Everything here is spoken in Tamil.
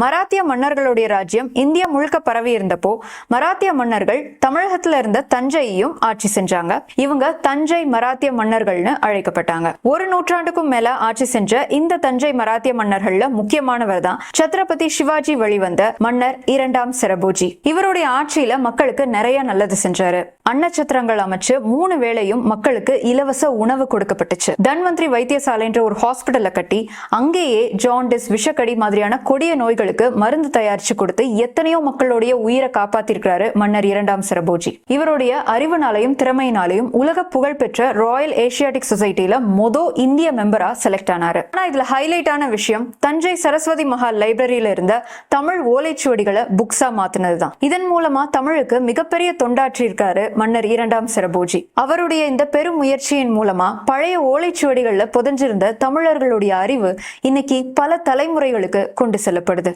மராத்திய மன்னர்களுடைய ராஜ்யம் இந்தியா முழுக்க பரவி இருந்தப்போ மராத்திய மன்னர்கள் தமிழகத்துல இருந்த தஞ்சையையும் ஆட்சி செஞ்சாங்க. இவங்க தஞ்சை மராத்திய மன்னர்கள்னு அழைக்கப்பட்டாங்க. ஒரு நூற்றாண்டுக்கும் மேல ஆட்சி செஞ்ச இந்த தஞ்சை மராத்திய மன்னர்கள்ல முக்கியமானவர் தான் சத்ரபதி சிவாஜி வழிவந்த மன்னர் இரண்டாம் சரபோஜி. இவருடைய ஆட்சியில மக்களுக்கு நிறைய நல்லது செஞ்சாரு. அன்னச்சத்திரங்கள் அமைச்சு 3 வேளையும் மக்களுக்கு இலவச உணவு கொடுக்கப்பட்டுச்சு. தன்வந்திரி வைத்தியசாலைன்ற ஒரு ஹாஸ்பிட்டலை கட்டி அங்கேயே ஜாண்டிஸ், விஷக்கடி மாதிரியான கொடிய நோய்களுக்கு மருந்து தயாரிச்சு கொடுத்து எத்தனையோ மக்களுடைய உயிரை காப்பாத்திருக்கிறாரு மன்னர் இரண்டாம் சரபோஜி. இவருடைய அறிவுனாலையும் திறமையினாலையும் உலக புகழ் பெற்ற ராயல் ஏசியாட்டிக் சொசைட்டில இந்திய மெம்பரா செலக்ட் ஆனாரு. ஆனா இதுல ஹைலைட் ஆன விஷயம் தஞ்சை சரஸ்வதி மஹால் லைப்ரரியில இருந்த தமிழ் ஓலைச்சுவடிகளை புக்ஸா மாத்தினதுதான். இதன் மூலமா தமிழுக்கு மிகப்பெரிய தொண்டாற்றி இருக்காரு மன்னர் இரண்டாம் சரபோஜி. அவருடைய இந்த பெரும் முயற்சியின் மூலமா பழைய ஓலைச்சுவடிகள்ல புதைஞ்சிருந்த தமிழர்களுடைய அறிவு இன்னைக்கு பல தலைமுறைகளுக்கு கொண்டு செல்லப்படுது.